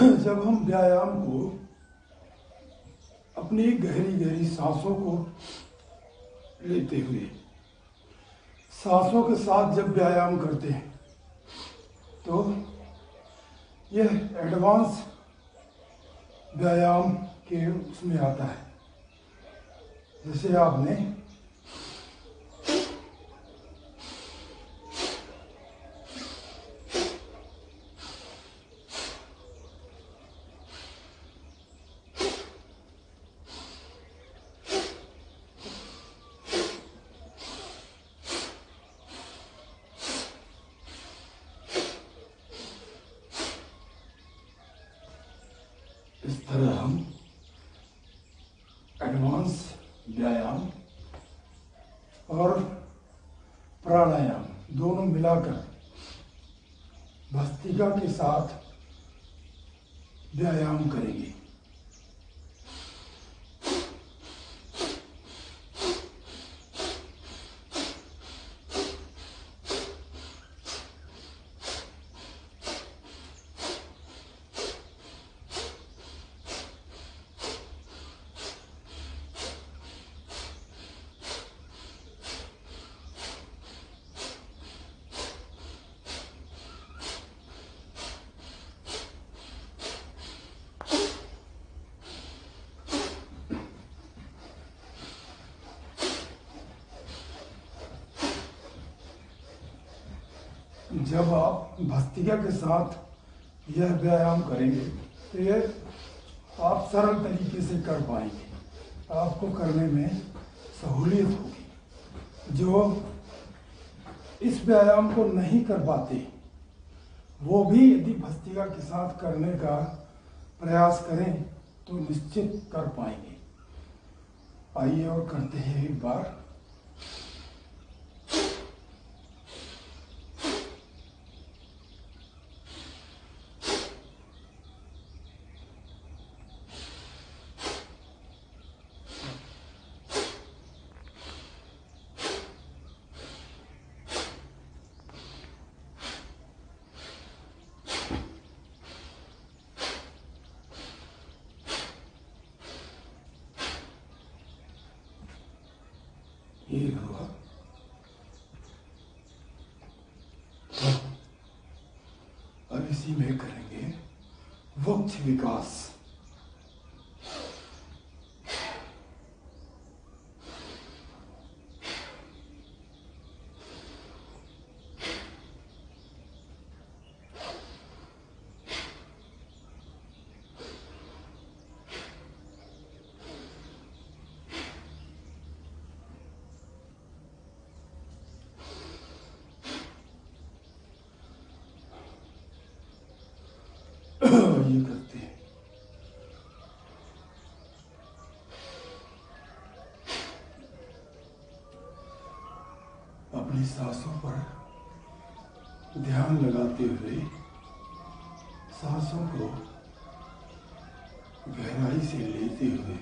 जब हम व्यायाम को अपनी गहरी गहरी सांसों को लेते हुए सांसों के साथ जब व्यायाम करते हैं तो यह एडवांस व्यायाम के उसमें आता है। जैसे आपने इस तरह हम एडवांस व्यायाम और प्राणायाम दोनों मिलाकर भस्त्रिका के साथ व्यायाम करेंगे। जब आप भस्त्रिका के साथ यह व्यायाम करेंगे तो यह आप सरल तरीके से कर पाएंगे, आपको करने में सहूलियत होगी। जो इस व्यायाम को नहीं कर पाते वो भी यदि भस्त्रिका के साथ करने का प्रयास करें तो निश्चित कर पाएंगे। आइए और करते हैं एक बार। ये हुआ। अब इसी में करेंगे वक्ष विकास। ये करते हैं। अपनी सांसों पर ध्यान लगाते हुए सांसों को गहराई से लेते हुए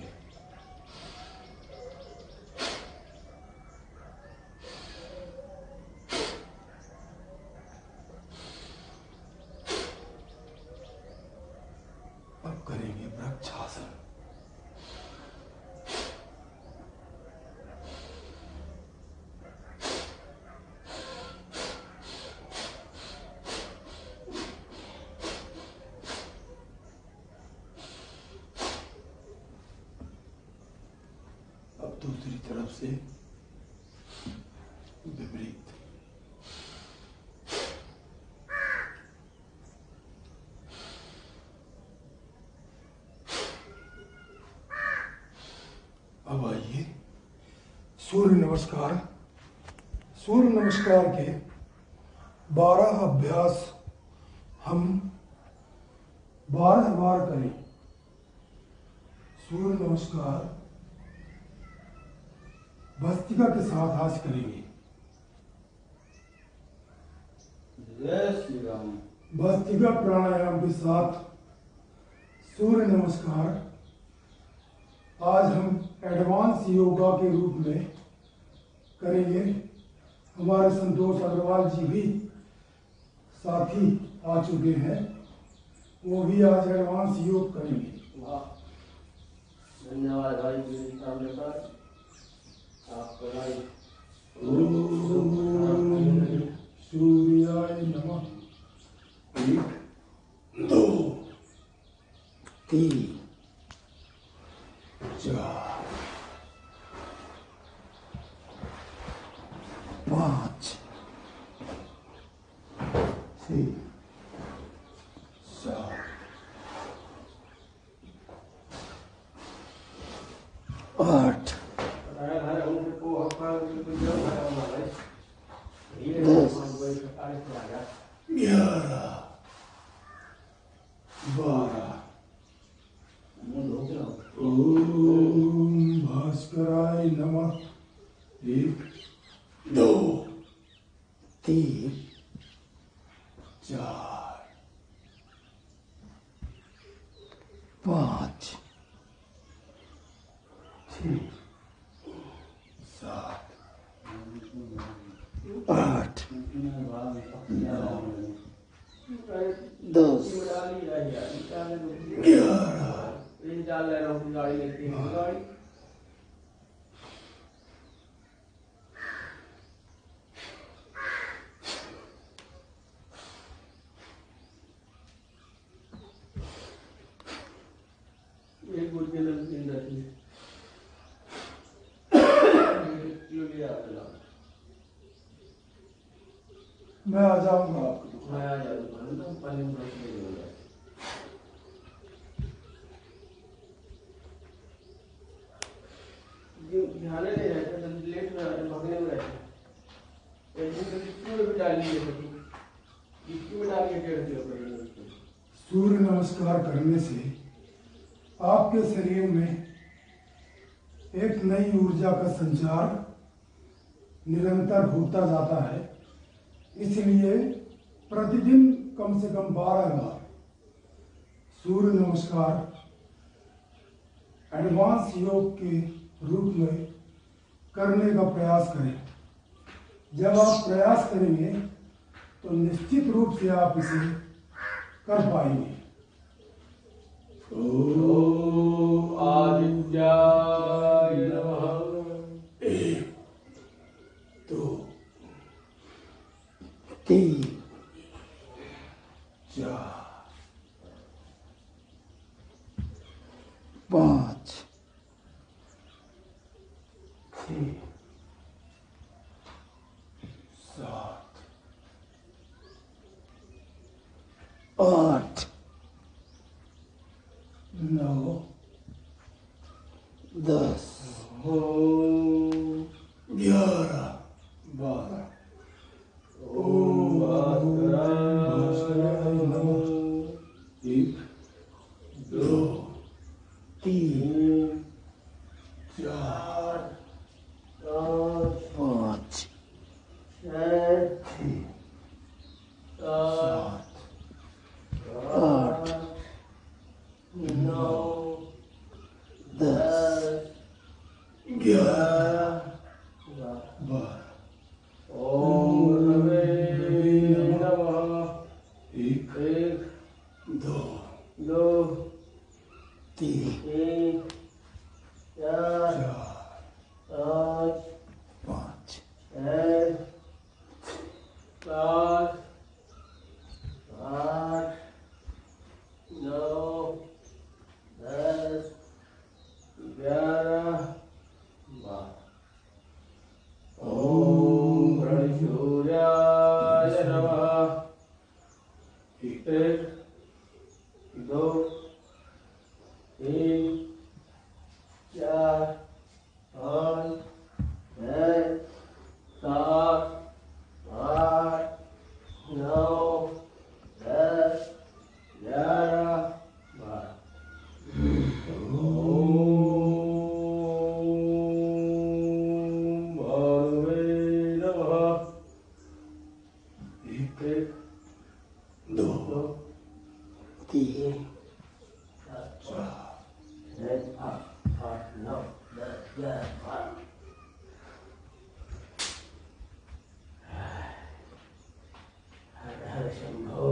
अब करेंगे वृक्षासन। अब दूसरी तरफ से विपरीत। अब आइए सूर्य नमस्कार। सूर्य नमस्कार के 12 अभ्यास हम 12 बार करें। सूर्य नमस्कार भस्त्रिका के साथ आज करेंगे। जय श्री राम। भस्त्रिका प्राणायाम के साथ सूर्य नमस्कार आज हम एडवांस योगा के रूप में करेंगे। हमारे संतोष अग्रवाल जी भी साथी आ चुके हैं। वो भी आज एडवांस योग करेंगे। वाह, धन्यवाद भाई मेरे सामने पर आपको भाई। ओम सूर्याय नमः। 1 2 3 4 5 6 7 8 11 12 ओम भास्कराय नमः। 1 2 3 4 5 6 7 8 10 11 एक गुड़ के नमकीन रखी किलो लिया आपने। मैं आ जाऊंगा आपके दुकान। मैं आ जाऊंगा तो पानी में रख देंगे। ध्यान नहीं रहता, जल्दी लेट में आते भागने में रहते। एक दिन तो डिक्की में भी डाल लिए थे, डिक्की में डाल के 1.5 किलो करेंगे। सूर्य नमस्कार करने से आपके शरीर में एक नई ऊर्जा का संचार निरंतर होता जाता है। इसलिए प्रतिदिन कम से कम 12 बार सूर्य नमस्कार एडवांस योग के रूप में करने का प्रयास करें। जब आप प्रयास करेंगे तो निश्चित रूप से आप इसे कर पाएंगे। ओम आदित्याय नमः। 1 2 3 4 5 6 7 8 9 10 ओम 11 12 ओम भास्कराय नमः। 1 2 3 4 5 6 7 8 10 11 12 ओम रवे नमः। 1 2 दो 3 4 4 5 5 6 7 8 9 10 11 12। ओम रणशूर्याय नमः। 1 2 3 4 5 6 7 8 9 10 11 12। ओम भगवे नमः। 1 2 3 4 8 9 10 11 12। हर हर शंभो।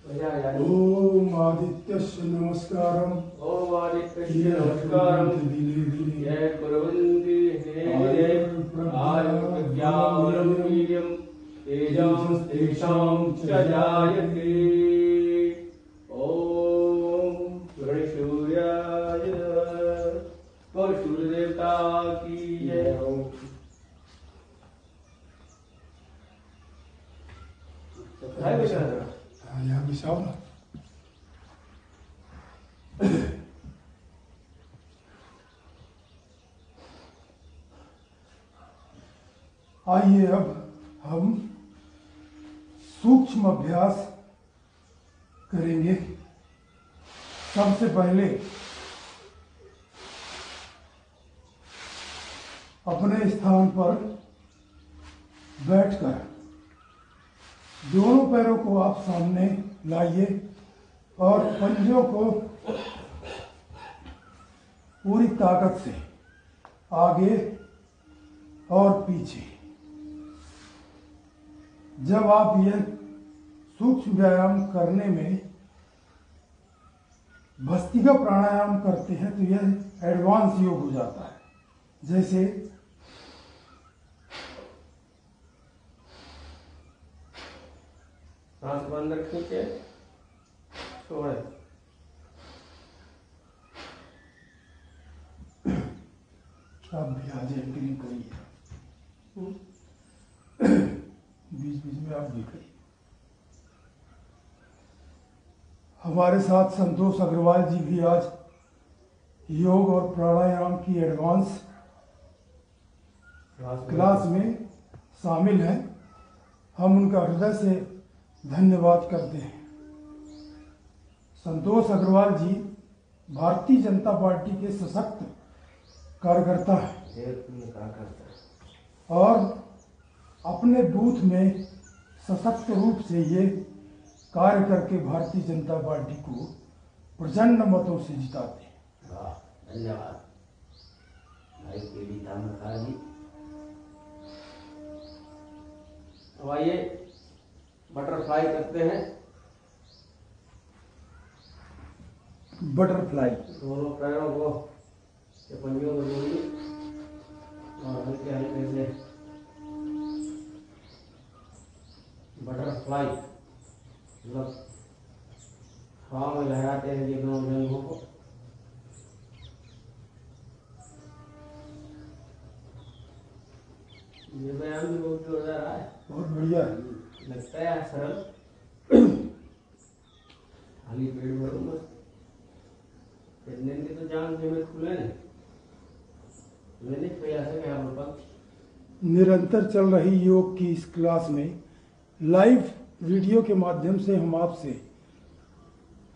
मजा आ ओम आदित्यस्य नमस्कारम। ओम आदित्यस्य नमस्कारम। दिने दिने जय कुर्वन्ति जय आयुर्विद्यावरं वीर्यं तेजं तेषां च जायते। ओम सूर्याय और सूर्य देवता की जय। यहाँ बिछाओ ना। आइए अब हम सूक्ष्म अभ्यास करेंगे। सबसे पहले अपने स्थान पर बैठकर दोनों पैरों को आप सामने लाइए और पंजों को पूरी ताकत से आगे और पीछे। जब आप यह सूक्ष्म व्यायाम करने में भस्त्रिका प्राणायाम करते हैं तो यह एडवांस योग हो जाता है। जैसे सांस बंद रखिए, छोड़े। आप भी आज एंकरिंग करिए, बीच बीच में आप भी करिए। हमारे साथ संतोष अग्रवाल जी भी आज योग और प्राणायाम की एडवांस क्लास में शामिल हैं। हम उनका हृदय से धन्यवाद करते हैं। संतोष अग्रवाल जी भारतीय जनता पार्टी के सशक्त कार्यकर्ता हैं और अपने बूथ में सशक्त रूप से ये कार्य करके भारतीय जनता पार्टी को प्रचंड मतों से जिताते हैं। धन्यवाद भाई केडी तामलकार जी। अब आइए बटरफ्लाई करते हैं। बटरफ्लाई दोनों पैरों को पंजों को जोड़िए और हल्के हल्के से बटरफ्लाई मतलब हवा में लहराते हैं ये दोनों जंघों को। ये व्यायाम भी बहुत जोरदार है, बहुत बढ़िया है। लगता है सरल। खाली पेट भरो बस। की तो जान से में खुले नहीं, मैंने प्रयास है यहाँ पर। निरंतर चल रही योग की इस क्लास में लाइव वीडियो के माध्यम से हम आपसे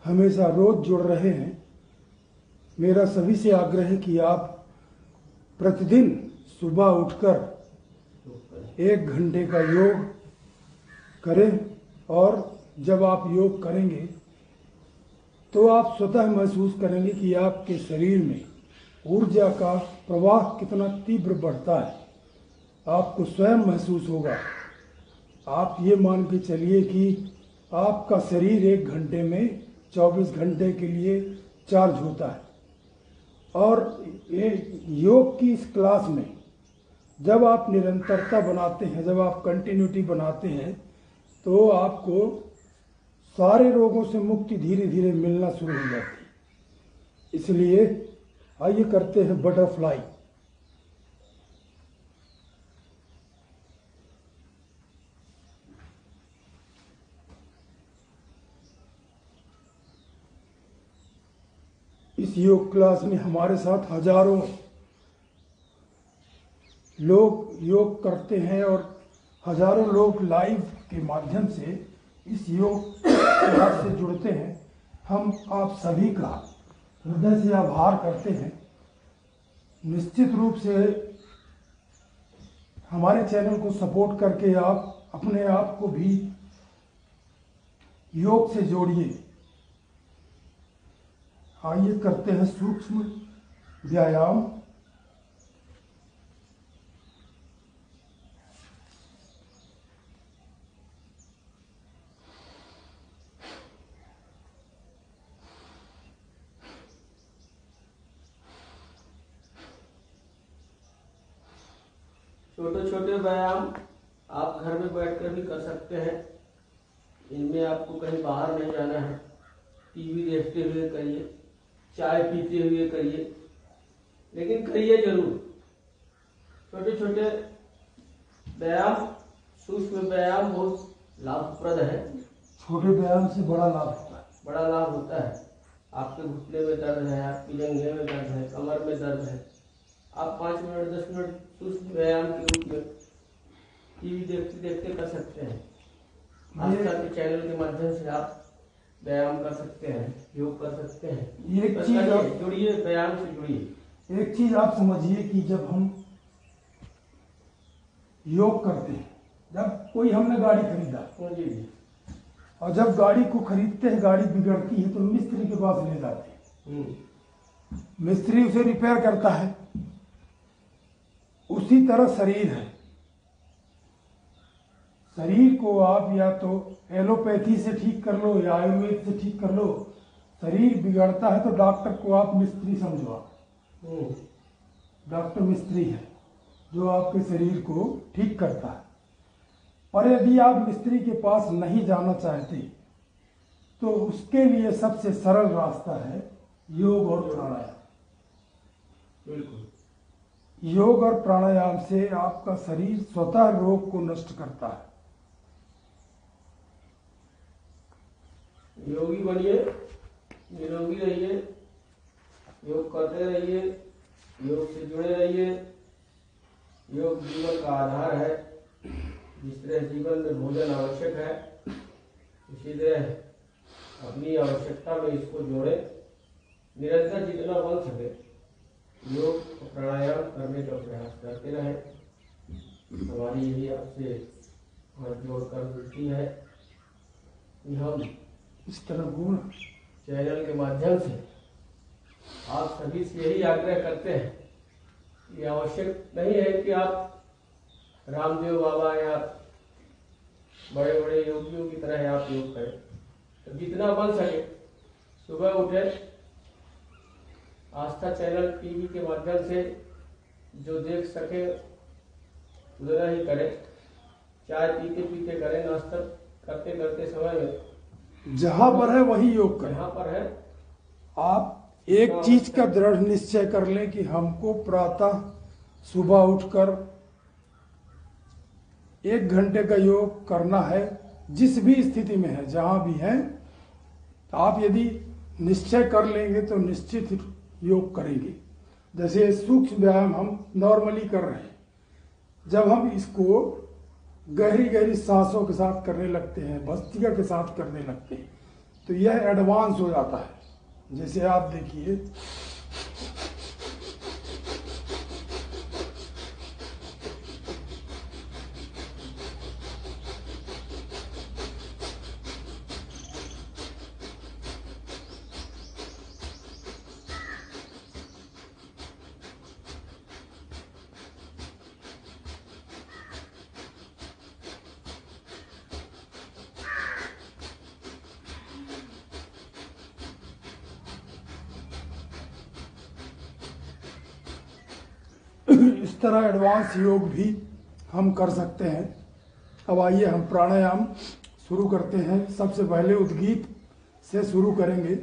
हमेशा रोज जुड़ रहे हैं। मेरा सभी से आग्रह है कि आप प्रतिदिन सुबह उठकर 1 घंटे का योग करें और जब आप योग करेंगे तो आप स्वतः महसूस करेंगे कि आपके शरीर में ऊर्जा का प्रवाह कितना तीव्र बढ़ता है। आपको स्वयं महसूस होगा। आप ये मान के चलिए कि आपका शरीर 1 घंटे में 24 घंटे के लिए चार्ज होता है। और ये योग की इस क्लास में जब आप निरंतरता बनाते हैं, जब आप कंटिन्यूटी बनाते हैं तो आपको सारे रोगों से मुक्ति धीरे धीरे मिलना शुरू हो जाती है। इसलिए आइए करते हैं बटरफ्लाई। इस योग क्लास में हमारे साथ हजारों लोग योग करते हैं और हजारों लोग लाइव के माध्यम से इस योग क्लास से जुड़ते हैं। हम आप सभी का हृदय से आभार करते हैं। निश्चित रूप से हमारे चैनल को सपोर्ट करके आप अपने आप को भी योग से जोड़िए। आइए करते हैं सूक्ष्म व्यायाम। छोटे छोटे व्यायाम आप घर में बैठकर भी कर सकते हैं। इनमें आपको कहीं बाहर नहीं जाना है। टीवी देखते हुए करिए, चाय पीते हुए करिए, लेकिन करिए जरूर। छोटे छोटे व्यायाम, सूक्ष्म व्यायाम बहुत लाभप्रद है। छोटे व्यायाम से बड़ा लाभ होता है। बड़ा लाभ होता है। आपके घुटने में दर्द है, आपकी जंघे में दर्द है, कमर में दर्द है, आप 5 मिनट 10 मिनट सूक्ष्म व्यायाम के रूप में टीवी देखते देखते कर सकते हैं। आस्था के चैनल के माध्यम से आप व्यायाम कर सकते हैं, योग कर सकते हैं। एक चीज आप जुड़िए, व्यायाम से जुड़िए। एक चीज आप समझिए कि जब हम योग करते हैं, जब कोई हमने गाड़ी खरीदा जी जी, और जब गाड़ी को खरीदते हैं, गाड़ी बिगड़ती है तो मिस्त्री के पास ले जाते हैं। मिस्त्री उसे रिपेयर करता है। उसी तरह शरीर है। शरीर को आप या तो एलोपैथी से ठीक कर लो या आयुर्वेद से ठीक कर लो। शरीर बिगड़ता है तो डॉक्टर को आप मिस्त्री समझो। डॉक्टर मिस्त्री है जो आपके शरीर को ठीक करता है। और यदि आप मिस्त्री के पास नहीं जाना चाहते तो उसके लिए सबसे सरल रास्ता है योग और प्राणायाम। बिल्कुल। योग और प्राणायाम से आपका शरीर स्वतः रोग को नष्ट करता है। योगी बनिए, निरोगी रहिए, योग करते रहिए, योग से जुड़े रहिए। योग जीवन का आधार है। जिस तरह जीवन में भोजन आवश्यक है, इसी तरह अपनी आवश्यकता में इसको जोड़े। निरंतर जितना बन सके योग और प्राणायाम करने का प्रयास करते रहें। हमारी यही आपसे हाथ जोड़कर विनती है कि हम इस तरह गुण चैनल के माध्यम से आप सभी से यही आग्रह करते हैं कि आवश्यक नहीं है कि आप रामदेव बाबा या बड़े बड़े योगियों की तरह आप योग करें। तो जितना बन सके सुबह उठे, आस्था चैनल टीवी के माध्यम से जो देख सके उतना ही करें। चाय पीते पीते करें, नाश्ता करते करते समय में जहां पर है वही योग करें। जहाँ पर है आप एक चीज का दृढ़ निश्चय कर लें कि हमको प्रातः सुबह उठकर 1 घंटे का योग करना है। जिस भी स्थिति में है, जहां भी है, आप यदि निश्चय कर लेंगे तो निश्चित योग करेंगे। जैसे सूक्ष्म व्यायाम हम नॉर्मली कर रहे हैं, जब हम इसको गहरी गहरी सांसों के साथ करने लगते हैं, भस्त्रिका के साथ करने लगते हैं, तो यह एडवांस हो जाता है। जैसे आप देखिए, इस तरह एडवांस योग भी हम कर सकते हैं। अब आइए हम प्राणायाम शुरू करते हैं। सबसे पहले उद्गीत से शुरू करेंगे।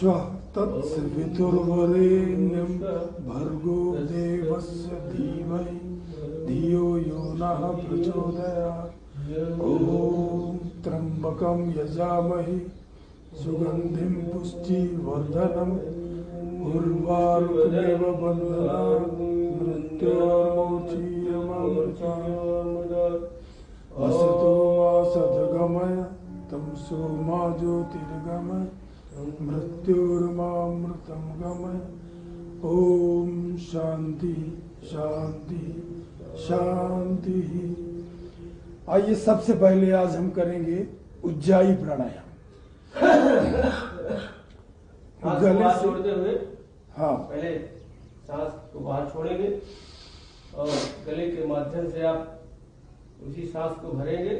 तत्सवितुर्वरेण्यं भर्गो देवस्य धीमहि धियो यो नः प्रचोदयात्। ॐ त्र्यम्बकं यजामहे सुगन्धिं पुष्टिवर्धनम् उर्वारुकमेव बन्धनात् मृत्योर्मोक्षीयमामृतात्। असतो मा सद्गमय तमसो मा ज्योतिर्गमय मृत्योर्मामृतं गमय। ओम शांति शांति शांति। आइए सबसे पहले आज हम करेंगे उज्जाई प्राणायाम। गले से छोड़ते हुए हाँ पहले सांस को बाहर छोड़ेंगे और गले के माध्यम से आप उसी सांस को भरेंगे,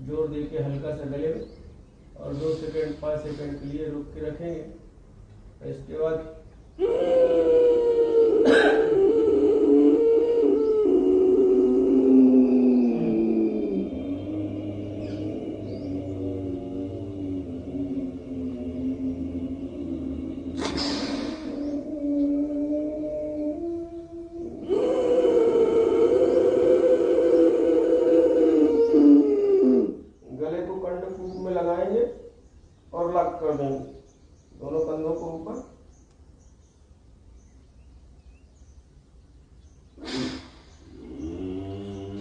जोर देके हल्का सा गले में, और 2 सेकंड 5 सेकंड के लिए रोक के रखेंगे। इसके बाद लगाएंगे और लॉक कर देंगे दोनों कंधों को ऊपर।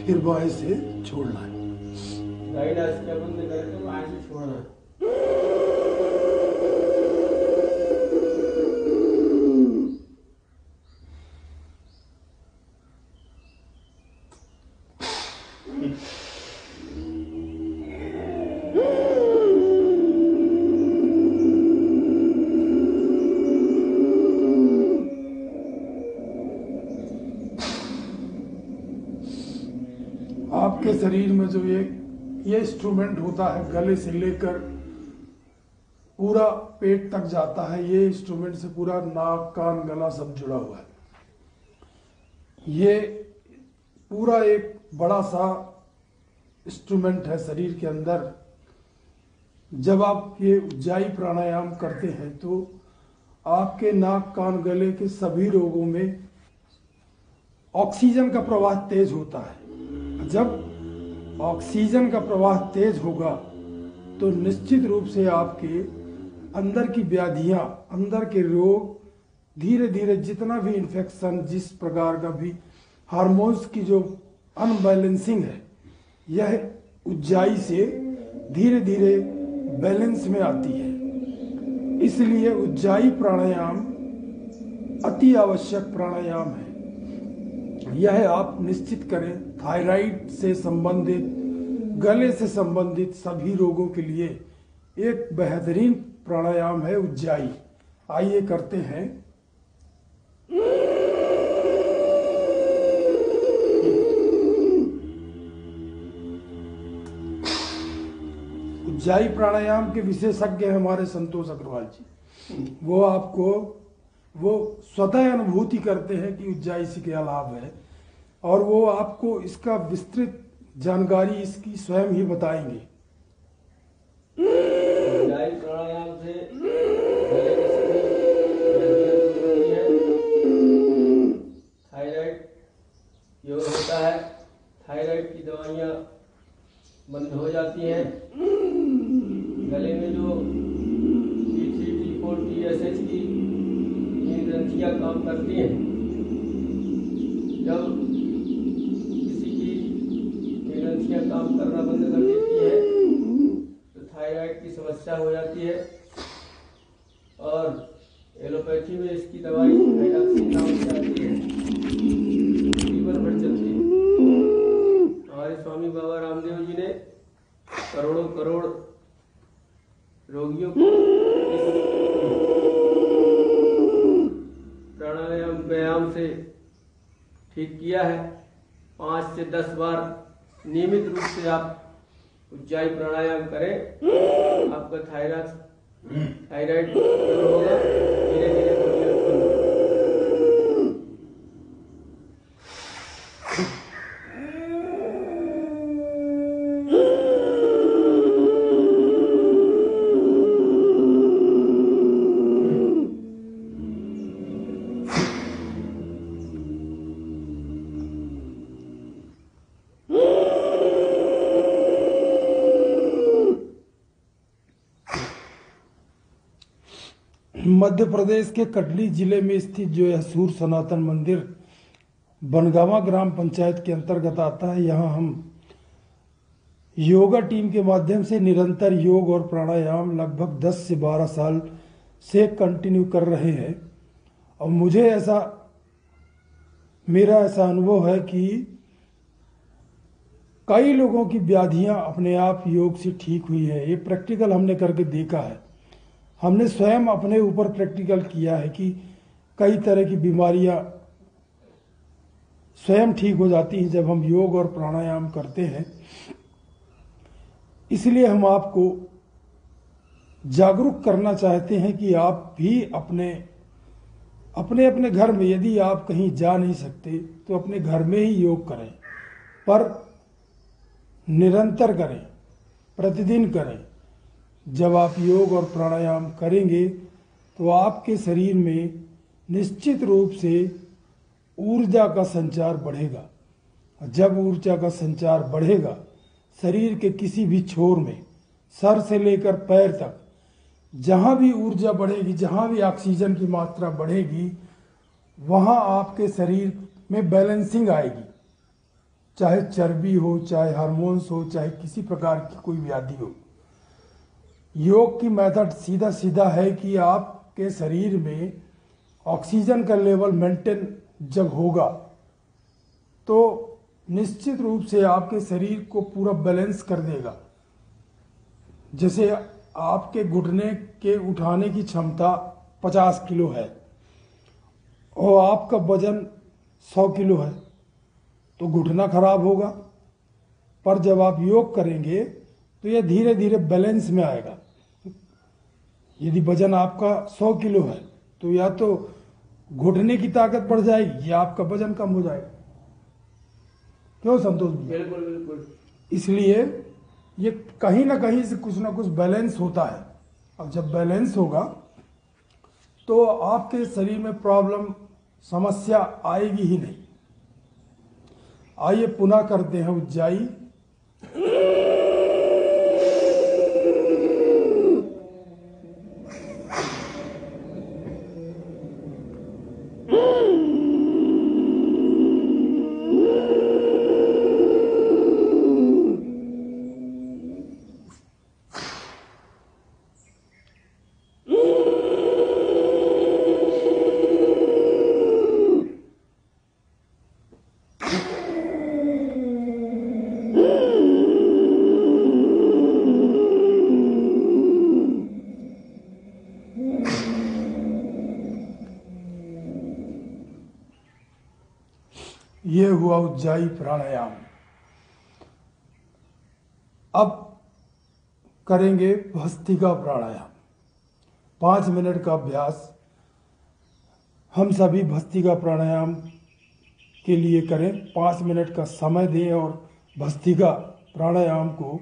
फिर बाएं से छोड़ना है। दाहिने हाथ से बंद करके बाएं से छोड़ना है। आपके शरीर में जो ये इंस्ट्रूमेंट होता है, गले से लेकर पूरा पेट तक जाता है, ये इंस्ट्रूमेंट से पूरा नाक कान गला सब जुड़ा हुआ है। ये पूरा एक बड़ा सा इंस्ट्रूमेंट है शरीर के अंदर। जब आप ये उज्जाई प्राणायाम करते हैं तो आपके नाक कान गले के सभी रोगों में ऑक्सीजन का प्रवाह तेज होता है। जब ऑक्सीजन का प्रवाह तेज होगा तो निश्चित रूप से आपके अंदर की व्याधियां, अंदर के रोग धीरे धीरे, जितना भी इन्फेक्शन, जिस प्रकार का भी हार्मोन्स की जो अनबैलेंसिंग है, यह उज्जाई से धीरे धीरे बैलेंस में आती है। इसलिए उज्जाई प्राणायाम अति आवश्यक प्राणायाम है। यह आप निश्चित करें। थायराइड से संबंधित, गले से संबंधित सभी रोगों के लिए एक बेहतरीन प्राणायाम है उज्जाई। आइए करते हैं। उज्जाई प्राणायाम के विशेषज्ञ हैं हमारे संतोष अग्रवाल जी। वो आपको स्वतः अनुभूति करते हैं कि उज्जाई से क्या लाभ है, और वो आपको इसका विस्तृत जानकारी इसकी स्वयं ही बताएंगे। उज्जाई प्राणायाम से गले की सभी व्याधियां दूर होती हैं। थायराइड योग होता है, थायराइड की दवाइयां बंद हो जाती हैं। गले में जो T3, T4, TSH की ग्रंथियां काम करती हैं, जब किसी की ग्रंथियां काम करना बंद कर देती है तो थायराइड की समस्या हो जाती है। और एलोपैथी में इसकी दवाई हाइड्रोक्सी नाम से आती है, जीवन भर चलती है। हमारे स्वामी बाबा रामदेव जी ने करोड़ों करोड़ रोगियों को प्राणायाम व्यायाम से ठीक किया है। 5 से 10 बार नियमित रूप से आप उज्जाई प्राणायाम करें, आपका थायराइड दूर होगा, धीरे धीरे रोगियां उत्पन्न होंगी। मध्य प्रदेश के कटनी जिले में स्थित जो यह सूर्य सनातन मंदिर बनगावा ग्राम पंचायत के अंतर्गत आता है, यहाँ हम योगा टीम के माध्यम से निरंतर योग और प्राणायाम लगभग 10 से 12 साल से कंटिन्यू कर रहे हैं। और मेरा ऐसा अनुभव है कि कई लोगों की व्याधियां अपने आप योग से ठीक हुई है। ये प्रैक्टिकल हमने करके देखा है। हमने स्वयं अपने ऊपर प्रैक्टिकल किया है कि कई तरह की बीमारियां स्वयं ठीक हो जाती हैं जब हम योग और प्राणायाम करते हैं। इसलिए हम आपको जागरूक करना चाहते हैं कि आप भी अपने अपने घर में, यदि आप कहीं जा नहीं सकते तो अपने घर में ही योग करें, पर निरंतर करें, प्रतिदिन करें। जब आप योग और प्राणायाम करेंगे तो आपके शरीर में निश्चित रूप से ऊर्जा का संचार बढ़ेगा। जब ऊर्जा का संचार बढ़ेगा, शरीर के किसी भी छोर में, सर से लेकर पैर तक, जहां भी ऊर्जा बढ़ेगी, जहां भी ऑक्सीजन की मात्रा बढ़ेगी, वहां आपके शरीर में बैलेंसिंग आएगी। चाहे चर्बी हो, चाहे हार्मोन्स हो, चाहे किसी प्रकार की कोई व्याधि हो। योग की मेथड सीधा सीधा है कि आपके शरीर में ऑक्सीजन का लेवल मेंटेन जब होगा तो निश्चित रूप से आपके शरीर को पूरा बैलेंस कर देगा। जैसे आपके घुटने के उठाने की क्षमता 50 किलो है और आपका वजन 100 किलो है, तो घुटना खराब होगा। पर जब आप योग करेंगे तो यह धीरे धीरे बैलेंस में आएगा। यदि वजन आपका 100 किलो है तो या तो घुटने की ताकत बढ़ जाएगी या आपका वजन कम हो जाएगा। क्यों संतोष भैया? बिल्कुल बिल्कुल। इसलिए ये कहीं ना कहीं से कुछ ना कुछ बैलेंस होता है। अब जब बैलेंस होगा तो आपके शरीर में प्रॉब्लम, समस्या आएगी ही नहीं। आइए पुनः करते हैं उज्जाई। ये हुआ उज्जाई प्राणायाम। अब करेंगे भस्त्रिका प्राणायाम। 5 मिनट का अभ्यास हम सभी भस्त्रिका प्राणायाम के लिए करें। 5 मिनट का समय दें और भस्त्रिका प्राणायाम को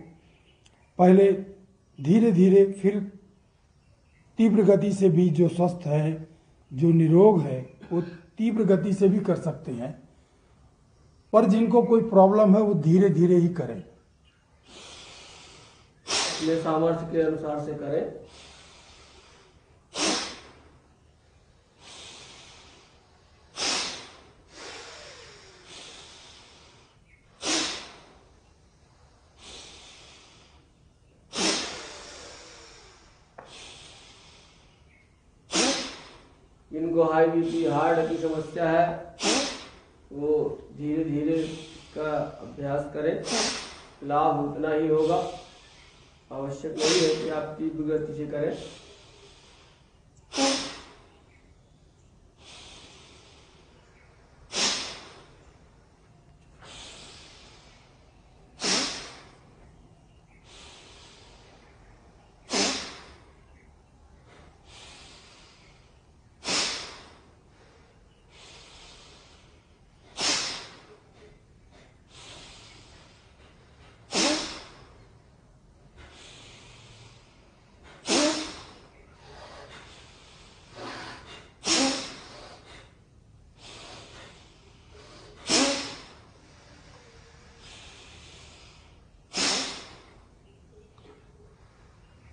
पहले धीरे धीरे, फिर तीव्र गति से भी, जो स्वस्थ है, जो निरोग है, वो तीव्र गति से भी कर सकते हैं। पर जिनको कोई प्रॉब्लम है वो धीरे धीरे ही करें। अपने सामर्थ्य के अनुसार से करें। जिनको हाई बीपी, हार्ट की समस्या है, वो धीरे धीरे का अभ्यास करें। लाभ उतना ही होगा, आवश्यक नहीं है कि आप तीव्र गति से करें।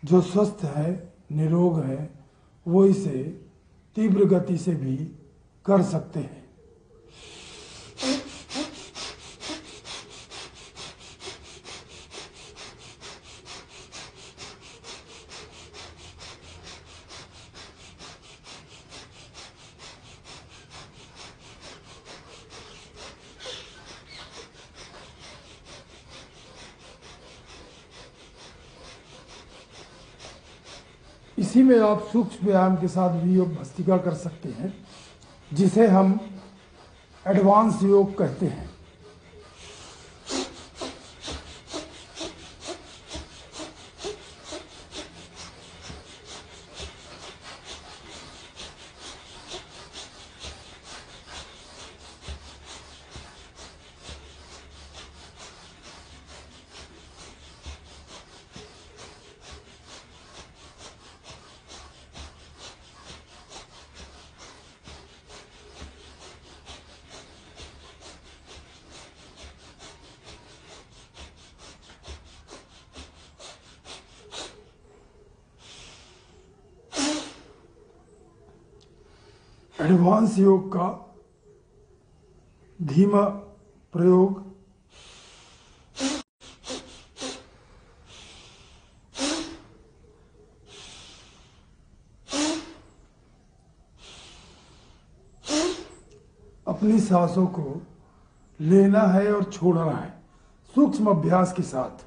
जो स्वस्थ है, निरोग है, वो इसे तीव्र गति से भी कर सकते हैं। इसी में आप सूक्ष्म व्यायाम के साथ भी योग भस्त्रिका कर सकते हैं, जिसे हम एडवांस योग कहते हैं। एडवांस योग का धीमा प्रयोग अपनी सांसों को लेना है और छोड़ना है सूक्ष्म अभ्यास के साथ।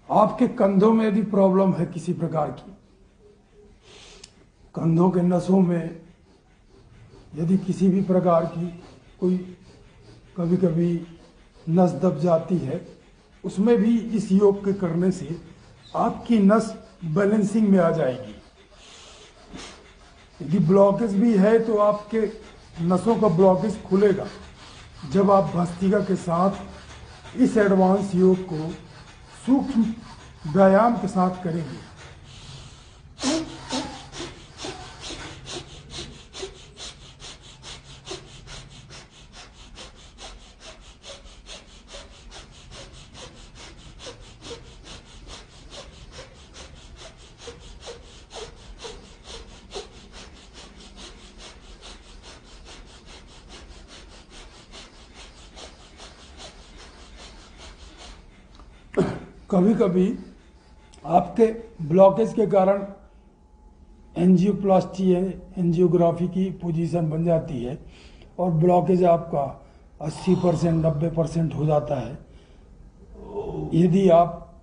आपके कंधों में यदि प्रॉब्लम है किसी प्रकार की, कंधों के नसों में यदि किसी भी प्रकार की कोई कभी कभी नस दब जाती है, उसमें भी इस योग के करने से आपकी नस बैलेंसिंग में आ जाएगी। यदि ब्लॉकेज भी है तो आपके नसों का ब्लॉकेज खुलेगा जब आप भस्त्रिका के साथ इस एडवांस योग को सूक्ष्म व्यायाम के साथ करेंगे। कभी कभी आपके ब्लॉकेज के कारण एंजियोप्लास्टी एंजियोग्राफी की पोजीशन बन जाती है और ब्लॉकेज आपका 80% 90% हो जाता है। यदि आप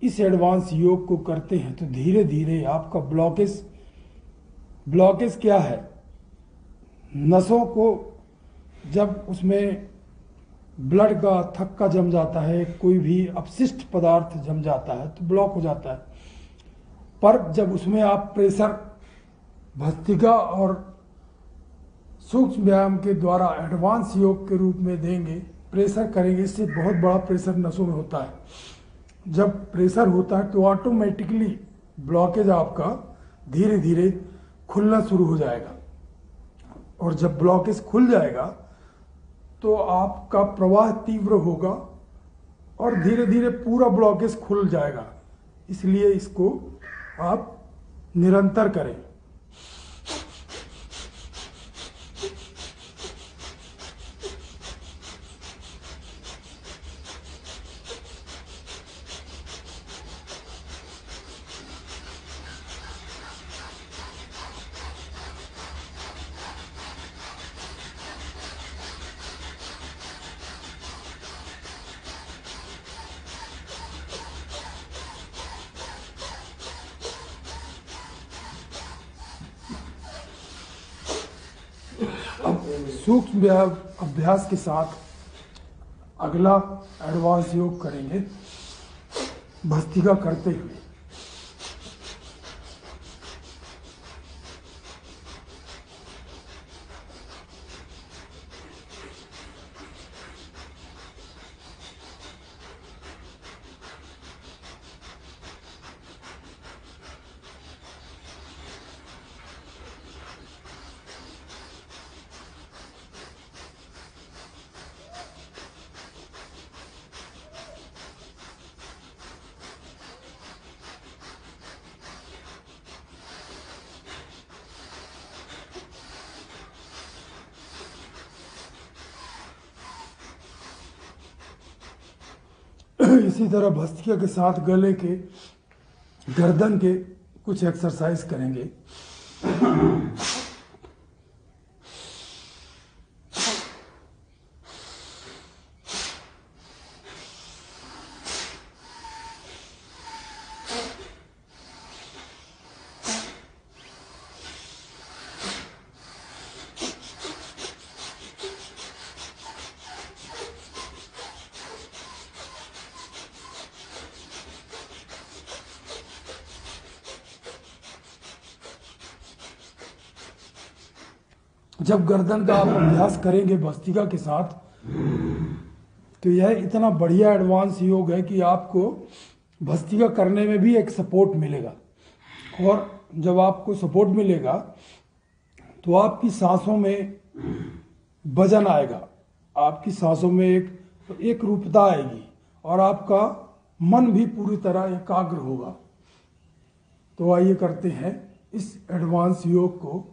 इस एडवांस योग को करते हैं तो धीरे धीरे आपका ब्लॉकेज क्या है, नसों को जब उसमें ब्लड का थक्का जम जाता है, कोई भी अपशिष्ट पदार्थ जम जाता है तो ब्लॉक हो जाता है। पर जब उसमें आप प्रेशर भस्त्रिका और सूक्ष्म व्यायाम के द्वारा एडवांस योग के रूप में देंगे, प्रेशर करेंगे, इससे बहुत बड़ा प्रेशर नसों में होता है। जब प्रेशर होता है तो ऑटोमेटिकली ब्लॉकेज आपका धीरे धीरे खुलना शुरू हो जाएगा और जब ब्लॉकेज खुल जाएगा तो आपका प्रवाह तीव्र होगा और धीरे धीरे पूरा ब्लॉकेज खुल जाएगा। इसलिए इसको आप निरंतर करें। सूक्ष्म अभ्यास के साथ अगला एडवांस योग करेंगे भस्त्रिका करते हुए। इसी तरह भस्त्रिका के साथ गले के, गर्दन के कुछ एक्सरसाइज करेंगे। जब गर्दन का आप अभ्यास करेंगे भस्त्रिका के साथ, तो यह इतना बढ़िया एडवांस योग है कि आपको भस्त्रिका करने में भी एक सपोर्ट मिलेगा। और जब आपको सपोर्ट मिलेगा तो आपकी सांसों में वजन आएगा, आपकी सांसों में एक रूपता आएगी और आपका मन भी पूरी तरह एकाग्र होगा। तो आइए करते हैं इस एडवांस योग को।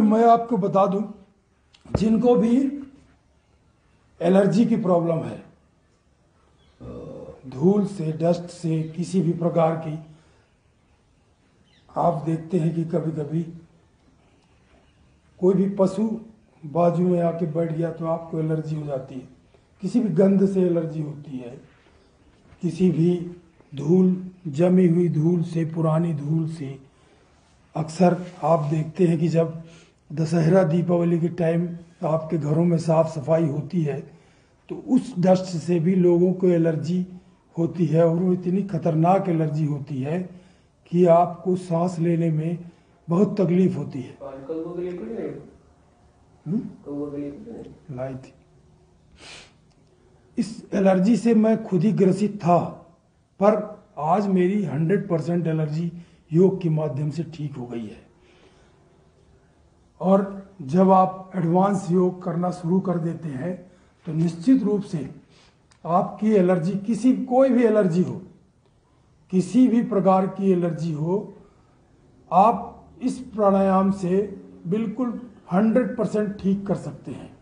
मैं आपको बता दूं, जिनको भी एलर्जी की प्रॉब्लम है, धूल से, डस्ट से, किसी भी प्रकार की, आप देखते हैं कि कभी कभी कोई भी पशु बाजू में आके बैठ गया तो आपको एलर्जी हो जाती है। किसी भी गंध से एलर्जी होती है, किसी भी धूल, जमी हुई धूल से, पुरानी धूल से। अक्सर आप देखते हैं कि जब दशहरा, दीपावली के टाइम आपके घरों में साफ सफाई होती है तो उस डस्ट से भी लोगों को एलर्जी होती है, और वो इतनी खतरनाक एलर्जी होती है कि आपको सांस लेने में बहुत तकलीफ होती है। लाई थी। इस एलर्जी से मैं खुद ही ग्रसित था, पर आज मेरी 100% एलर्जी योग के माध्यम से ठीक हो गई है। और जब आप एडवांस योग करना शुरू कर देते हैं तो निश्चित रूप से आपकी एलर्जी, कोई भी एलर्जी हो, किसी भी प्रकार की एलर्जी हो, आप इस प्राणायाम से बिल्कुल 100% ठीक कर सकते हैं।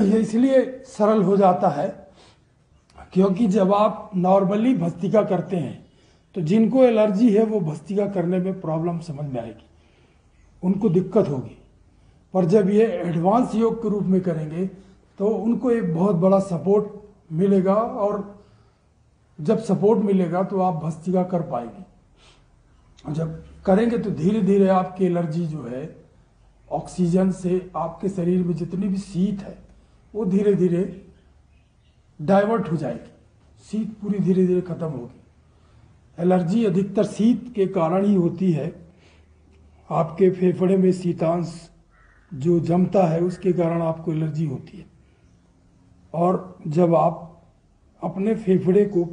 ये इसलिए सरल हो जाता है क्योंकि जब आप नॉर्मली भस्त्रिका करते हैं तो जिनको एलर्जी है वो भस्त्रिका करने में प्रॉब्लम समझ में आएगी, उनको दिक्कत होगी। पर जब ये एडवांस योग के रूप में करेंगे तो उनको एक बहुत बड़ा सपोर्ट मिलेगा, और जब सपोर्ट मिलेगा तो आप भस्त्रिका कर पाएंगे। जब करेंगे तो धीरे धीरे आपकी एलर्जी जो है, ऑक्सीजन से आपके शरीर में जितनी भी शीत है वो धीरे धीरे डाइवर्ट हो जाएगी, शीत पूरी धीरे धीरे खत्म होगी। एलर्जी अधिकतर शीत के कारण ही होती है। आपके फेफड़े में शीतांश जो जमता है उसके कारण आपको एलर्जी होती है। और जब आप अपने फेफड़े को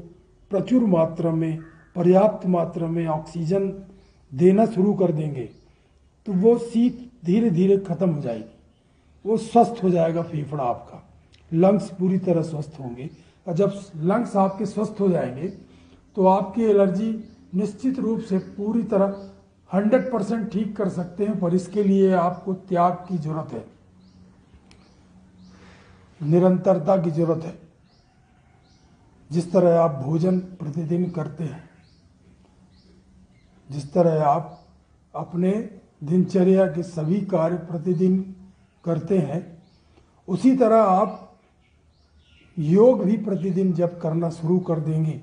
प्रचुर मात्रा में, पर्याप्त मात्रा में ऑक्सीजन देना शुरू कर देंगे तो वो शीत धीरे धीरे खत्म हो जाएगी, वो स्वस्थ हो जाएगा फेफड़ा आपका, लंग्स पूरी तरह स्वस्थ होंगे। और जब लंग्स आपके स्वस्थ हो जाएंगे तो आपकी एलर्जी निश्चित रूप से पूरी तरह 100% ठीक कर सकते हैं। पर इसके लिए आपको त्याग की जरूरत है, निरंतरता की जरूरत है। जिस तरह आप भोजन प्रतिदिन करते हैं, जिस तरह आप अपने दिनचर्या के सभी कार्य प्रतिदिन करते हैं, उसी तरह आप योग भी प्रतिदिन जब करना शुरू कर देंगे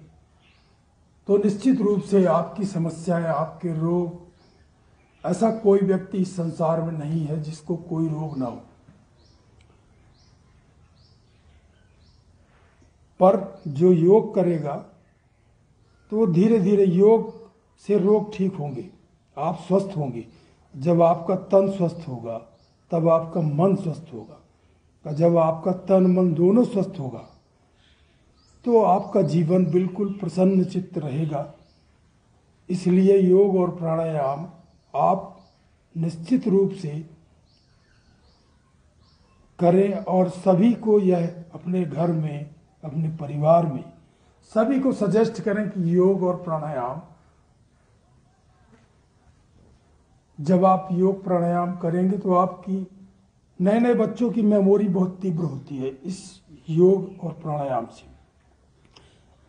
तो निश्चित रूप से आपकी समस्याएं, आपके रोग, ऐसा कोई व्यक्ति इस संसार में नहीं है जिसको कोई रोग ना हो। पर जो योग करेगा तो वो धीरे धीरे योग से रोग ठीक होंगे, आप स्वस्थ होंगे। जब आपका तन स्वस्थ होगा तब आपका मन स्वस्थ होगा, और जब आपका तन मन दोनों स्वस्थ होगा तो आपका जीवन बिल्कुल प्रसन्न चित्त रहेगा। इसलिए योग और प्राणायाम आप निश्चित रूप से करें और सभी को यह अपने घर में, अपने परिवार में सभी को सजेस्ट करें कि योग और प्राणायाम, जब आप योग प्राणायाम करेंगे तो आपकी नए नए बच्चों की मेमोरी बहुत तीव्र होती है इस योग और प्राणायाम से।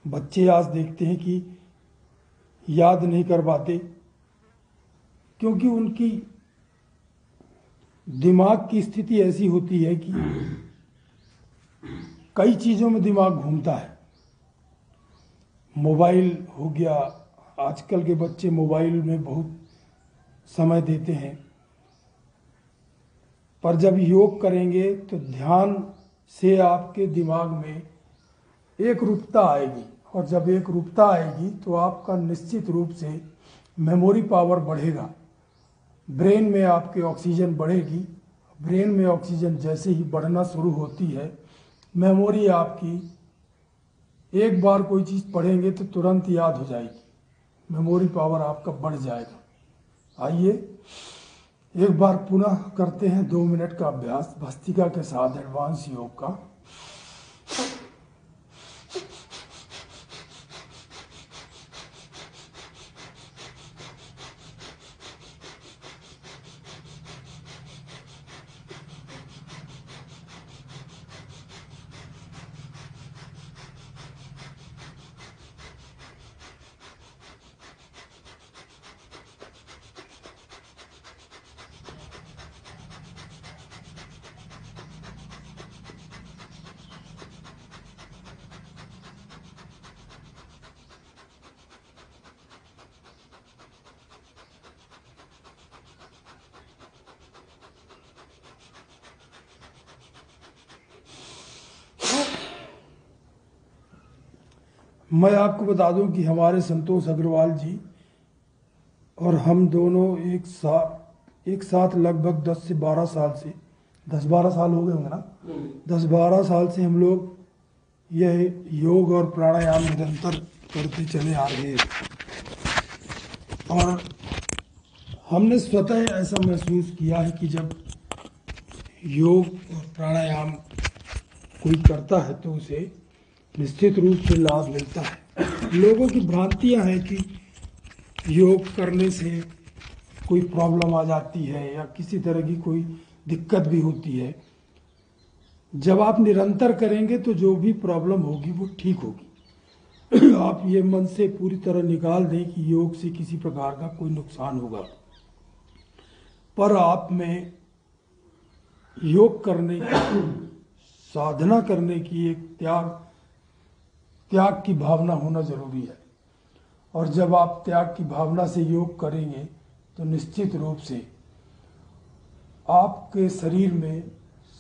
बच्चे आज देखते हैं कि याद नहीं कर पाते क्योंकि उनकी दिमाग की स्थिति ऐसी होती है कि कई चीज़ों में दिमाग घूमता है। मोबाइल हो गया, आजकल के बच्चे मोबाइल में बहुत समय देते हैं। पर जब योग करेंगे तो ध्यान से आपके दिमाग में एक रूपता आएगी, और जब एक रूपता आएगी तो आपका निश्चित रूप से मेमोरी पावर बढ़ेगा, ब्रेन में आपके ऑक्सीजन बढ़ेगी। ब्रेन में ऑक्सीजन जैसे ही बढ़ना शुरू होती है, मेमोरी आपकी, एक बार कोई चीज़ पढ़ेंगे तो तुरंत याद हो जाएगी, मेमोरी पावर आपका बढ़ जाएगा। आइए एक बार पुनः करते हैं 2 मिनट का अभ्यास भस्त्रिका के साथ, एडवांस योग का। मैं आपको बता दूं कि हमारे संतोष अग्रवाल जी और हम दोनों एक साथ लगभग 10 से 12 साल से, 10-12 साल हो गए होंगे ना, 10-12 साल से हम लोग यह योग और प्राणायाम निरंतर करते चले आ रहे हैं। और हमने स्वतः ऐसा महसूस किया है कि जब योग और प्राणायाम कोई करता है तो उसे निश्चित रूप से लाभ मिलता है। लोगों की भ्रांतियां हैं कि योग करने से कोई प्रॉब्लम आ जाती है या किसी तरह की कोई दिक्कत भी होती है। जब आप निरंतर करेंगे तो जो भी प्रॉब्लम होगी वो ठीक होगी। आप ये मन से पूरी तरह निकाल दें कि योग से किसी प्रकार का कोई नुकसान होगा, पर आप में योग करने की, साधना करने की एक त्याग की भावना होना जरूरी है। और जब आप त्याग की भावना से योग करेंगे तो निश्चित रूप से आपके शरीर में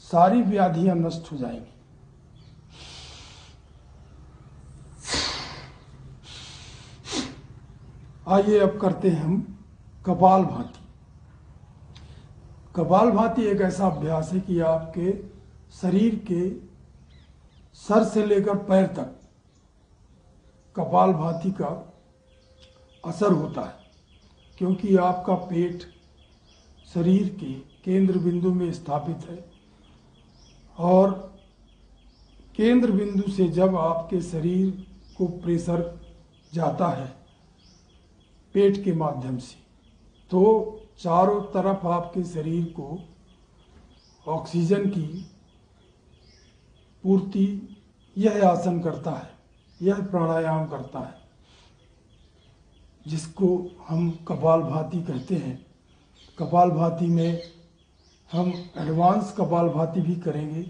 सारी व्याधियां नष्ट हो जाएंगी। आइए अब करते हैं हम कपालभाति। कपालभाति एक ऐसा अभ्यास है कि आपके शरीर के सर से लेकर पैर तक कपालभाति का असर होता है, क्योंकि आपका पेट शरीर के केंद्र बिंदु में स्थापित है और केंद्र बिंदु से जब आपके शरीर को प्रेशर जाता है पेट के माध्यम से, तो चारों तरफ आपके शरीर को ऑक्सीजन की पूर्ति यह आसन करता है, यह प्राणायाम करता है, जिसको हम कपालभाति कहते हैं। कपालभाति में हम एडवांस कपालभाति भी करेंगे,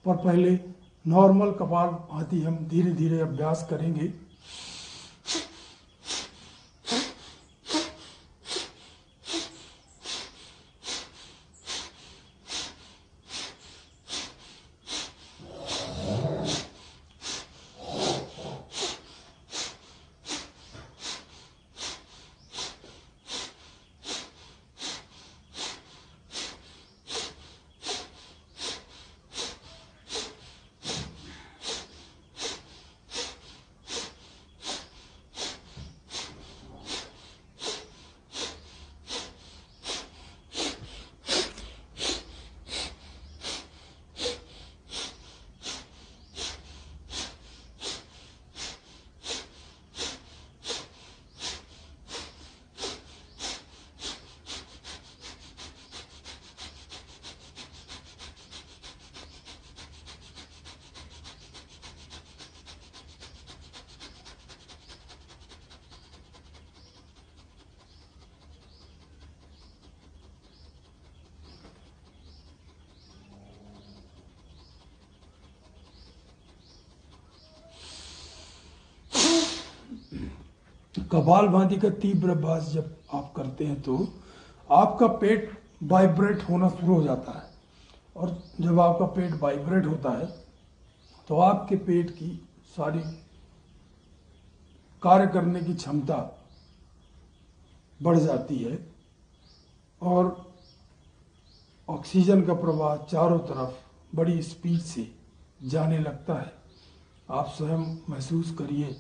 पर पहले नॉर्मल कपालभाति हम धीरे धीरे अभ्यास करेंगे। कपालभाति का तीव्र अभ्यास जब आप करते हैं तो आपका पेट वाइब्रेट होना शुरू हो जाता है, और जब आपका पेट वाइब्रेट होता है तो आपके पेट की सारी कार्य करने की क्षमता बढ़ जाती है और ऑक्सीजन का प्रवाह चारों तरफ बड़ी स्पीड से जाने लगता है। आप स्वयं महसूस करिए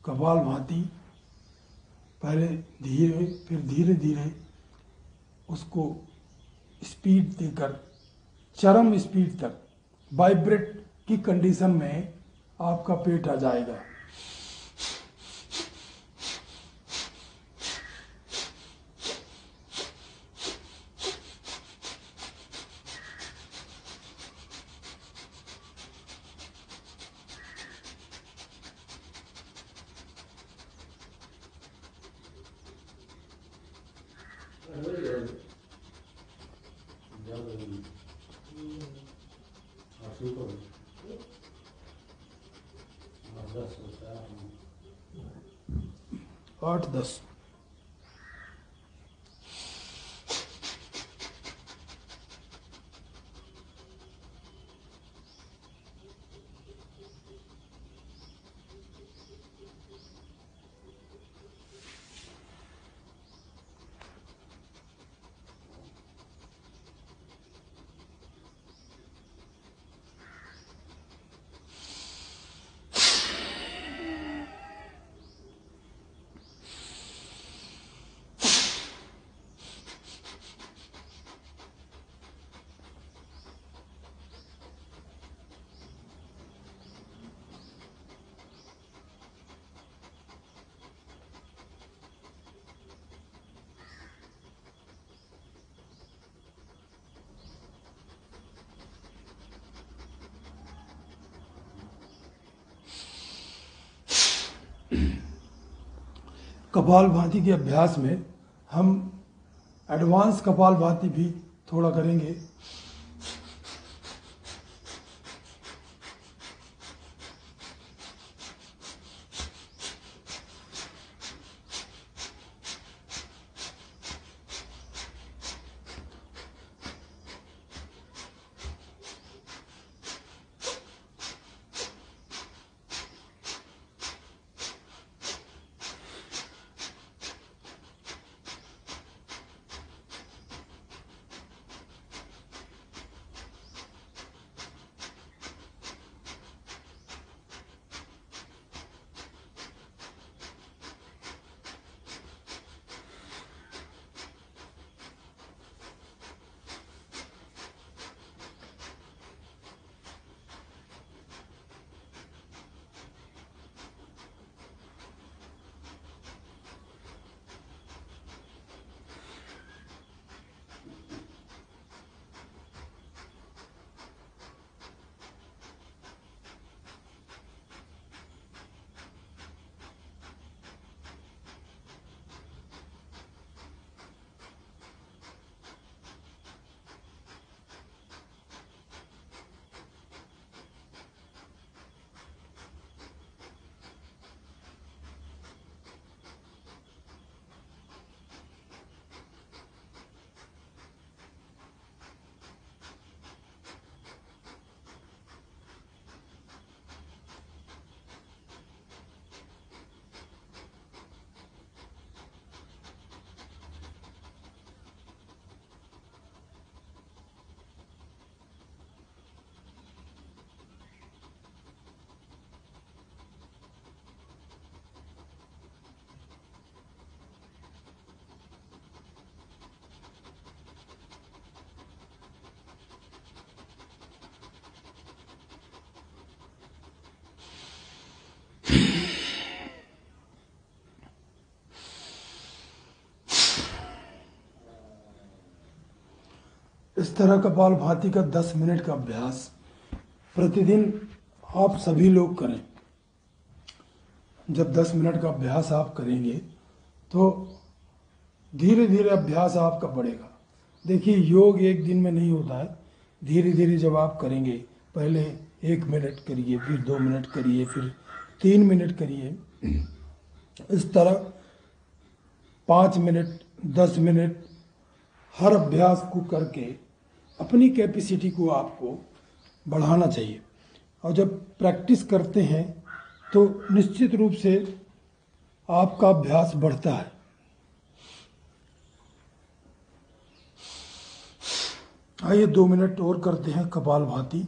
कपालभाति, पहले धीरे फिर धीरे धीरे उसको स्पीड देकर चरम स्पीड तक वाइब्रेट की कंडीशन में आपका पेट आ जाएगा। आठ 10 कपालभाति के अभ्यास में हम एडवांस कपालभाति भी थोड़ा करेंगे। इस तरह कपालभाति का 10 मिनट का अभ्यास प्रतिदिन आप सभी लोग करें। जब 10 मिनट का अभ्यास आप करेंगे तो धीरे धीरे अभ्यास आपका बढ़ेगा। देखिए, योग एक दिन में नहीं होता है। धीरे धीरे जब आप करेंगे, पहले 1 मिनट करिए, फिर 2 मिनट करिए, फिर 3 मिनट करिए, इस तरह 5 मिनट, 10 मिनट हर अभ्यास को करके अपनी कैपेसिटी को आपको बढ़ाना चाहिए। और जब प्रैक्टिस करते हैं तो निश्चित रूप से आपका अभ्यास बढ़ता है। आइए 2 मिनट और करते हैं कपालभाति।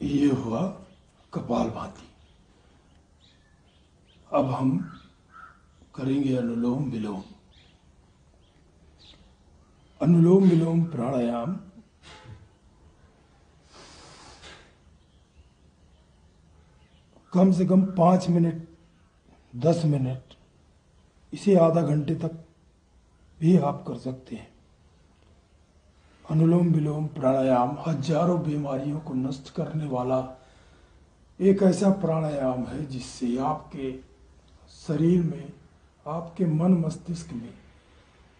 ये हुआ कपालभाति। अब हम करेंगे अनुलोम विलोम। अनुलोम विलोम प्राणायाम कम से कम 5 मिनट, 10 मिनट, इसे आधा घंटे तक भी आप कर सकते हैं। अनुलोम विलोम प्राणायाम हजारों बीमारियों को नष्ट करने वाला एक ऐसा प्राणायाम है जिससे आपके शरीर में, आपके मन मस्तिष्क में,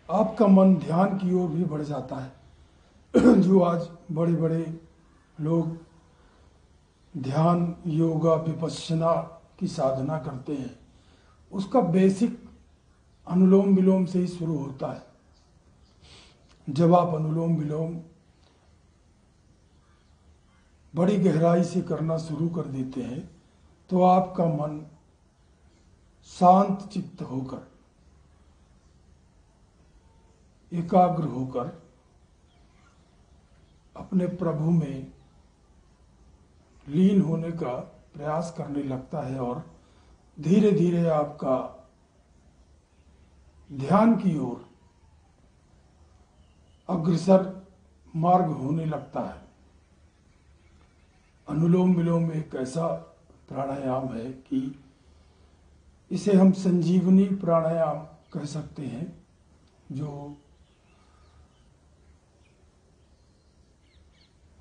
आपका मन ध्यान की ओर भी बढ़ जाता है। जो आज बड़े बड़े लोग ध्यान, योगा, विपश्यना की साधना करते हैं, उसका बेसिक अनुलोम विलोम से ही शुरू होता है। जब आप अनुलोम विलोम बड़ी गहराई से करना शुरू कर देते हैं तो आपका मन शांत चित्त होकर, एकाग्र होकर अपने प्रभु में लीन होने का प्रयास करने लगता है और धीरे धीरे आपका ध्यान की ओर अग्रसर मार्ग होने लगता है। अनुलोम विलोम एक ऐसा प्राणायाम है कि इसे हम संजीवनी प्राणायाम कह सकते हैं, जो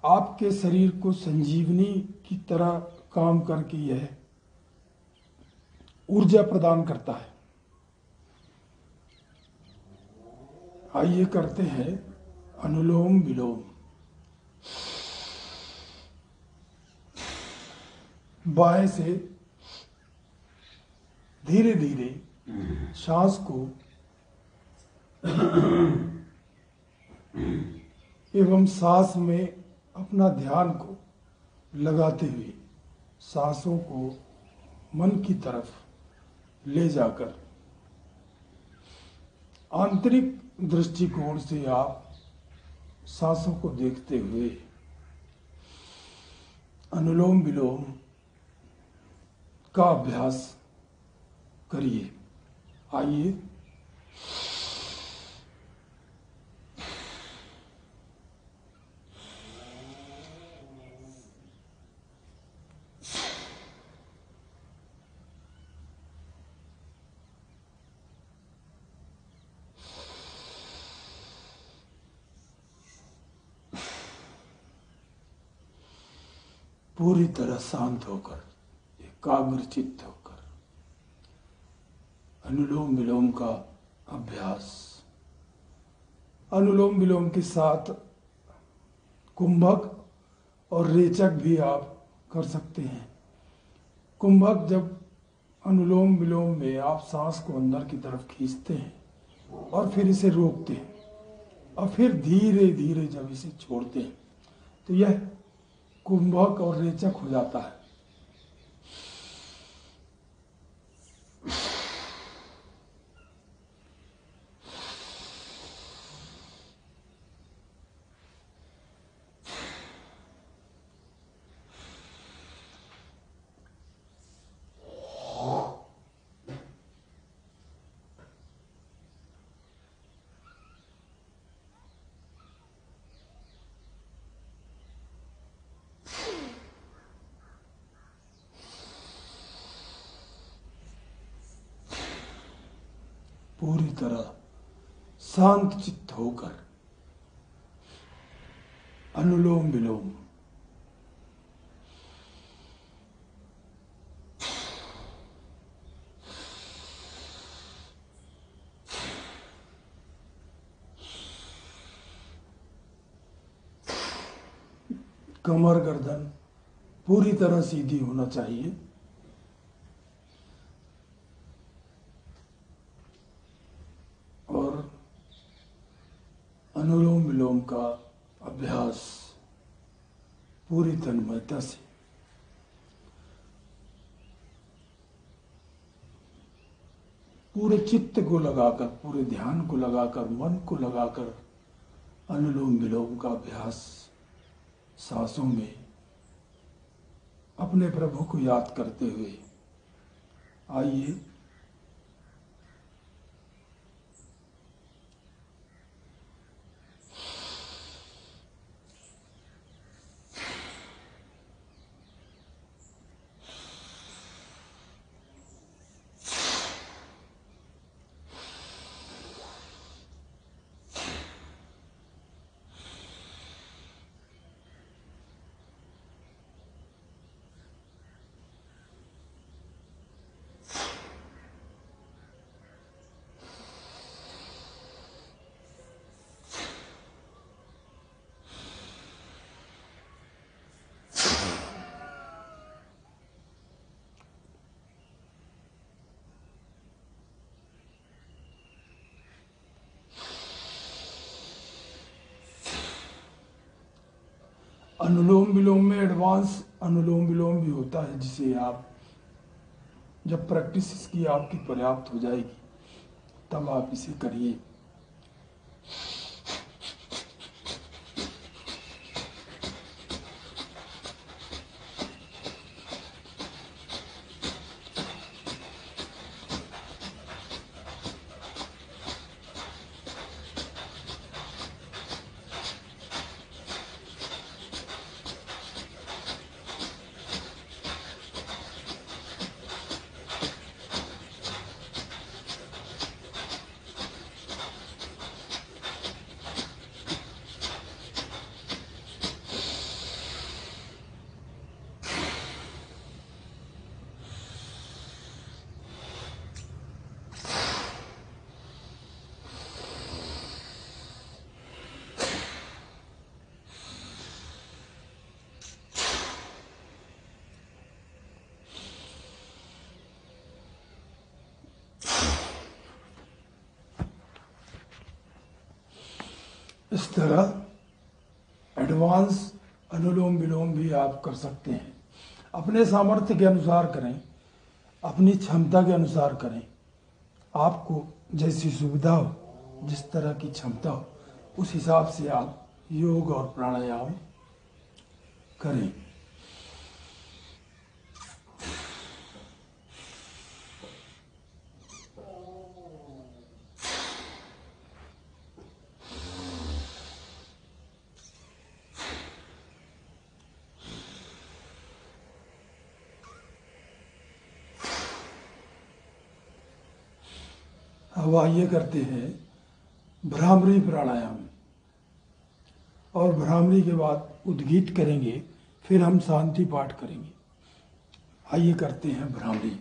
आपके शरीर को संजीवनी की तरह काम करके यह ऊर्जा प्रदान करता है। आइए करते हैं अनुलोम विलोम। बाएं से धीरे धीरे सांस को एवं सांस में अपना ध्यान को लगाते हुए सांसों को मन की तरफ ले जाकर आंतरिक दृष्टिकोण से आप सांसों को देखते हुए अनुलोम विलोम का अभ्यास करिए। आइए पूरी तरह शांत होकर, एकाग्रचित्त होकर अनुलोम विलोम का अभ्यास। अनुलोम विलोम के साथ कुंभक और रेचक भी आप कर सकते हैं। कुंभक, जब अनुलोम विलोम में आप सांस को अंदर की तरफ खींचते हैं और फिर इसे रोकते हैं और फिर धीरे धीरे जब इसे छोड़ते हैं तो यह कुंभक और रेचक हो जाता है। पूरी तरह शांत चित्त होकर अनुलोम विलोम। कमर गर्दन पूरी तरह सीधी होना चाहिए। और अनुलोम विलोम का अभ्यास पूरी तन्मयता से पूरे चित्त को लगाकर, पूरे ध्यान को लगाकर, मन को लगाकर अनुलोम विलोम का अभ्यास सांसों में अपने प्रभु को याद करते हुए आइए अनुलोम विलोम में एडवांस अनुलोम विलोम भी होता है, जिसे आप जब प्रैक्टिस इसकी आपकी पर्याप्त हो जाएगी तब आप इसे करिए। इस तरह एडवांस अनुलोम विलोम भी आप कर सकते हैं। अपने सामर्थ्य के अनुसार करें, अपनी क्षमता के अनुसार करें। आपको जैसी सुविधा हो, जिस तरह की क्षमता हो, उस हिसाब से आप योग और प्राणायाम करें। अब आइए करते हैं भ्रामरी प्राणायाम, और भ्रामरी के बाद उद्गीत करेंगे फिर हम शांति पाठ करेंगे। आइए करते हैं भ्रामरी।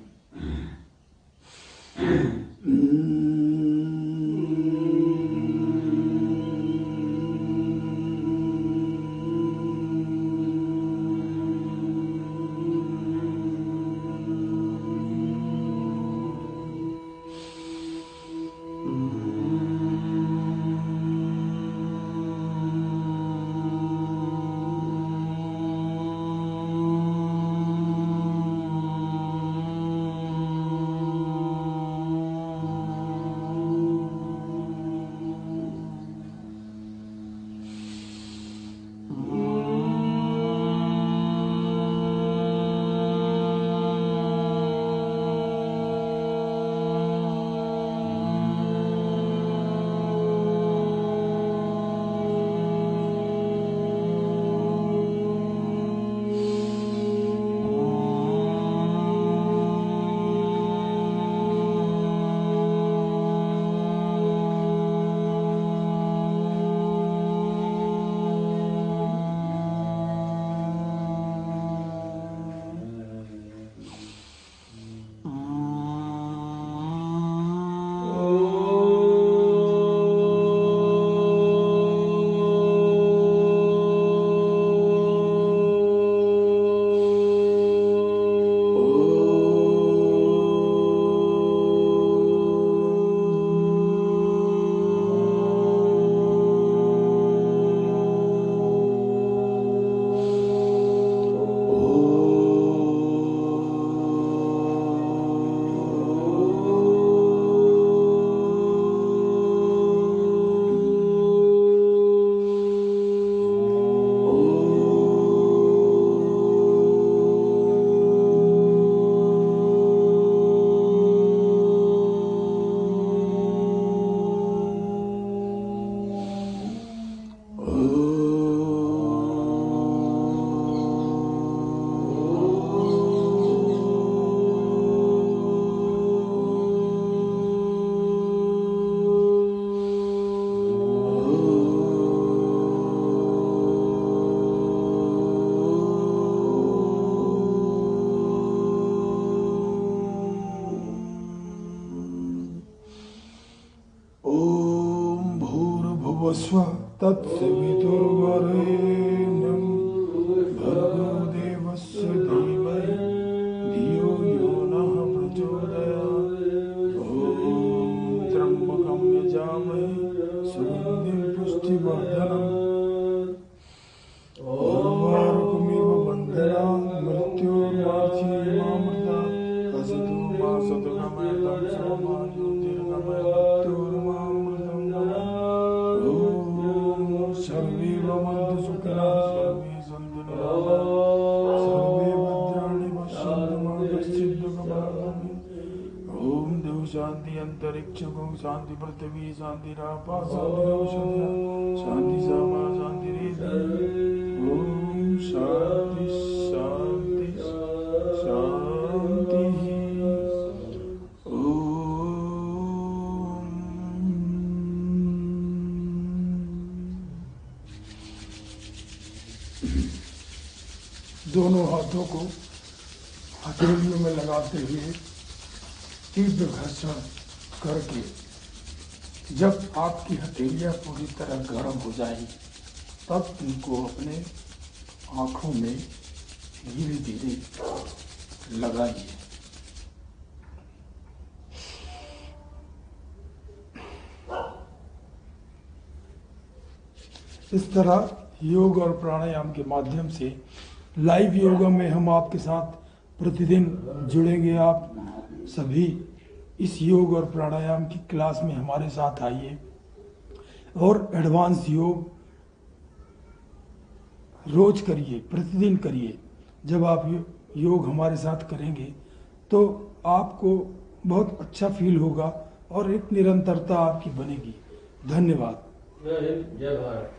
स्व तत्सवितुर्वरेण्यं भर्गो देवस्य धीमहि धियो यो नः प्रचोदयात्। ॐ त्र्यम्बकं यजामहे सुगन्धिं पुष्टिवर्धनम् उर्वारुकमिव बन्धनान् मृत्योर्मार्त्यमामृतात् असतो मा सद्गमय तमसो मा ज्योतिर्गमय मृत्योर्मामृतं गमः। सर्वे भवन्तु सुखिनः सर्वे सन्तु निरामयाः सर्वे भद्राणि पश्यन्तु मा कश्चित् दुःखभाग् भवेत्। ओम देव शांति अंतरिक्ष को शांति पृथ्वी शांति रापा शांति औषधि शांति सामा शांति रेति। ओम शांति शांति शांति। दोनों हाथों को हथेलियों में लगाते हुए तीव्र घर्षण करके जब आपकी हथेलियां पूरी तरह गर्म हो जाएगी तब उनको अपने आँखों में धीरे धीरे लगाइए। इस तरह योग और प्राणायाम के माध्यम से लाइव योगा में हम आपके साथ प्रतिदिन जुड़ेंगे। आप सभी इस योग और प्राणायाम की क्लास में हमारे साथ आइए और एडवांस योग रोज करिए, प्रतिदिन करिए। जब आप योग हमारे साथ करेंगे तो आपको बहुत अच्छा फील होगा और एक निरंतरता आपकी बनेगी। धन्यवाद। जय हिंद, जय भारत।